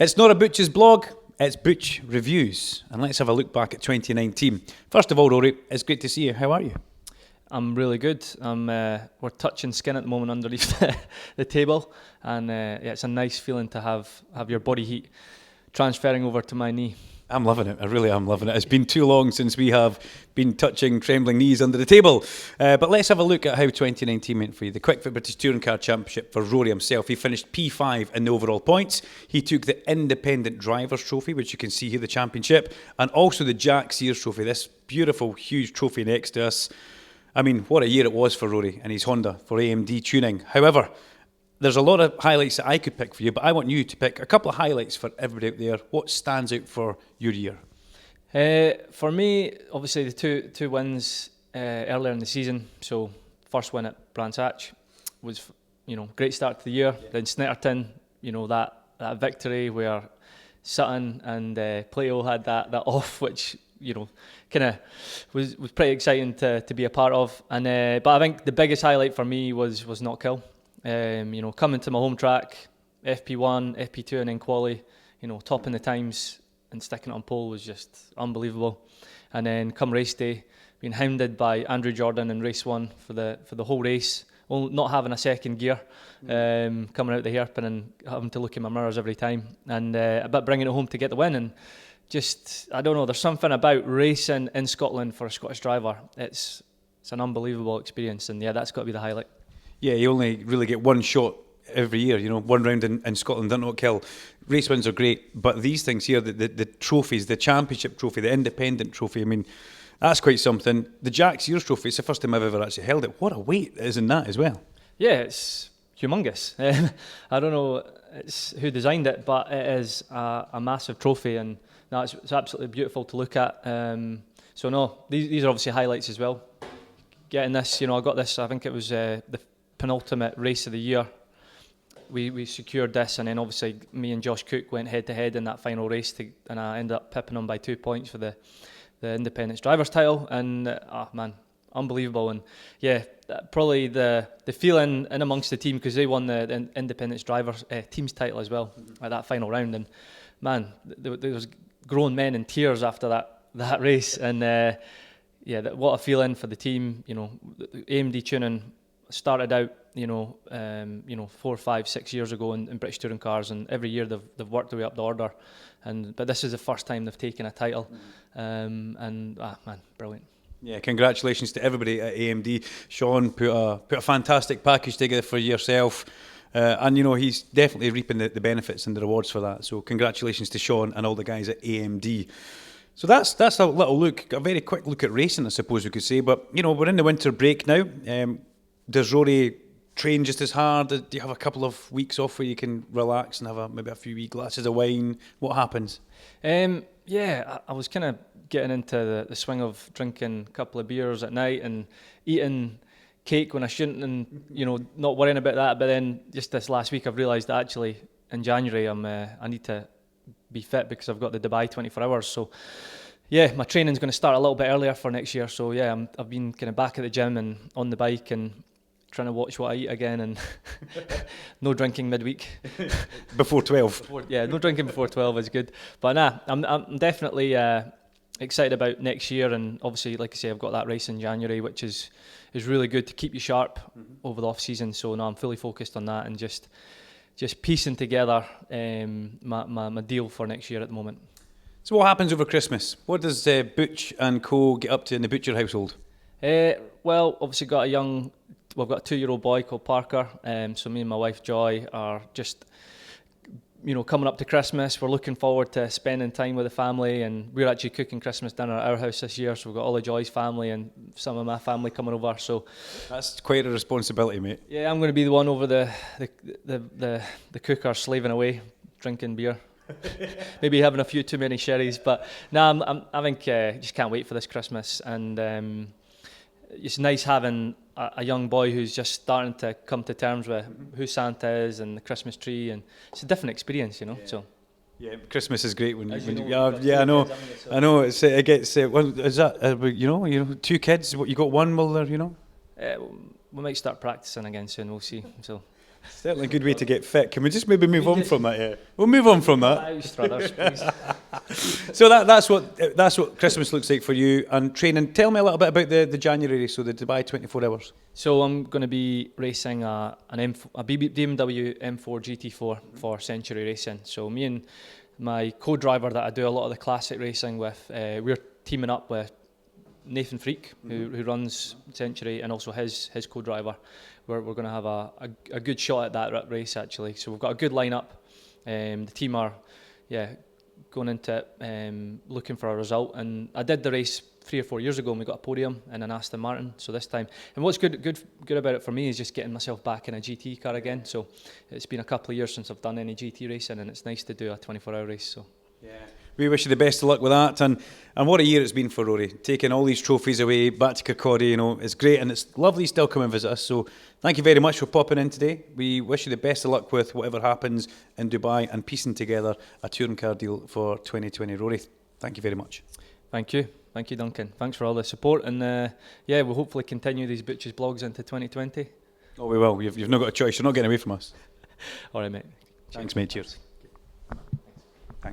It's not a Butch's blog, it's Butch Reviews. And let's have a look back at 2019. First of all, Rory, it's great to see you. How are you? I'm really good. We're touching skin at the moment underneath the table. And yeah, it's a nice feeling to have your body heat transferring over to my knee. I'm loving it. I really am loving it. It's been too long since we have been touching trembling knees under the table. But let's have a look at how 2019 went for you. The Quick Fit British Touring Car Championship for Rory himself. He finished P5 in the overall points. He took the Independent Drivers Trophy, which you can see here, the championship, and also the Jack Sears Trophy, this beautiful, huge trophy next to us. I mean, what a year it was for Rory and his Honda for AMD tuning. However, there's a lot of highlights that I could pick for you, but I want you to pick a couple of highlights for everybody out there. What stands out for your year? For me, obviously the two wins earlier in the season. So first win at Brands Hatch was, great start to the year. Yeah. Then Snetterton, that victory where Sutton and Plato had that off, which kind of was pretty exciting to be a part of. And but I think the biggest highlight for me was Knockhill. Coming to my home track, FP1, FP2 and then quali, topping the times and sticking it on pole was just unbelievable. And then come race day, being hounded by Andrew Jordan in race one for the whole race, not having a second gear, coming out the hairpin and having to look in my mirrors every time, and but bringing it home to get the win. And just, I don't know, there's something about racing in Scotland for a Scottish driver. It's an unbelievable experience, and yeah, that's got to be the highlight. Yeah, you only really get one shot every year, one round in Scotland, Knockhill. Race wins are great, but these things here, the trophies, the championship trophy, the independent trophy, I mean, that's quite something. The Jack Sears trophy, it's the first time I've ever actually held it. What a weight is in that as well. Yeah, it's humongous. I don't know who designed it, but it is a massive trophy, and no, it's absolutely beautiful to look at. So no, these are obviously highlights as well. Getting this, I got this, I think it was the penultimate race of the year. We secured this, and then obviously me and Josh Cook went head to head in that final race, and I ended up pipping him by 2 points for the Independence Drivers title. And man, unbelievable. And yeah, probably the feeling in amongst the team, because they won the Independence Drivers teams title as well at that final round. And man, there was grown men in tears after that race. And what a feeling for the team. AMD tuning started out 4, 5, 6 years ago in British touring cars, and every year they've worked their way up the order, but this is the first time they've taken a title. Man, brilliant. Yeah, congratulations to everybody at AMD. Sean put a fantastic package together for yourself, and he's definitely reaping the benefits and the rewards for that. So congratulations to Sean and all the guys at AMD. So that's a little look, a very quick look at racing, I suppose we could say. But we're in the winter break now. Does Rory train just as hard? Do you have a couple of weeks off where you can relax and have maybe a few wee glasses of wine? What happens? Yeah, I was kind of getting into the swing of drinking a couple of beers at night and eating cake when I shouldn't, and not worrying about that. But then just this last week, I've realised that actually in January I need to be fit because I've got the Dubai 24 hours. So yeah, my training's going to start a little bit earlier for next year. So yeah, I've been kind of back at the gym and on the bike and trying to watch what I eat again, and no drinking midweek. Before 12. No drinking before 12 is good. But I'm definitely excited about next year, and obviously, like I say, I've got that race in January, which is really good to keep you sharp over the off season. So I'm fully focused on that and just piecing together my deal for next year at the moment. So what happens over Christmas? What does Butch and co get up to in the Butcher household? Well, obviously we've got a 2-year-old boy called Parker. So me and my wife Joy are just, coming up to Christmas. We're looking forward to spending time with the family, and we're actually cooking Christmas dinner at our house this year. So we've got all of Joy's family and some of my family coming over. So that's quite a responsibility, mate. Yeah, I'm going to be the one over the cooker slaving away, drinking beer. Maybe having a few too many sherries, but I think just can't wait for this Christmas. And it's nice having a young boy who's just starting to come to terms with who Santa is and the Christmas tree, and it's a different experience, Yeah. So yeah, Christmas is great when I know. I know. It gets. Is that 2 kids? What, you got one? Well, we might start practicing again soon. We'll see. So Certainly a good way to get fit. Can we just maybe move on from that? Yeah, we'll move on from that. Struthers, please. So that's what Christmas looks like for you and training. Tell me a little bit about the January race, so the Dubai 24 Hours. So I'm going to be racing a BMW M4 GT4 for Century Racing. So me and my co-driver that I do a lot of the classic racing with, we're teaming up with Nathan Freak, who runs Century, and also his co-driver. We're going to have a good shot at that race actually. So we've got a good lineup. The team are going into it looking for a result, and I did the race 3 or 4 years ago and we got a podium in an Aston Martin. So this time, and what's good about it for me is just getting myself back in a GT car again. So it's been a couple of years since I've done any GT racing, and it's nice to do a 24-hour race. So yeah, we wish you the best of luck with that, and what a year it's been for Rory, taking all these trophies away back to Kirkcaldy. You know, it's great, and it's lovely still come and visit us. So thank you very much for popping in today. We wish you the best of luck with whatever happens in Dubai and piecing together a touring car deal for 2020. Rory, thank you very much. Thank you, Duncan. Thanks for all the support, and we'll hopefully continue these Butch's blogs into 2020. Oh, we will. You've not got a choice. You're not getting away from us. All right, mate. Thanks, mate. Cheers.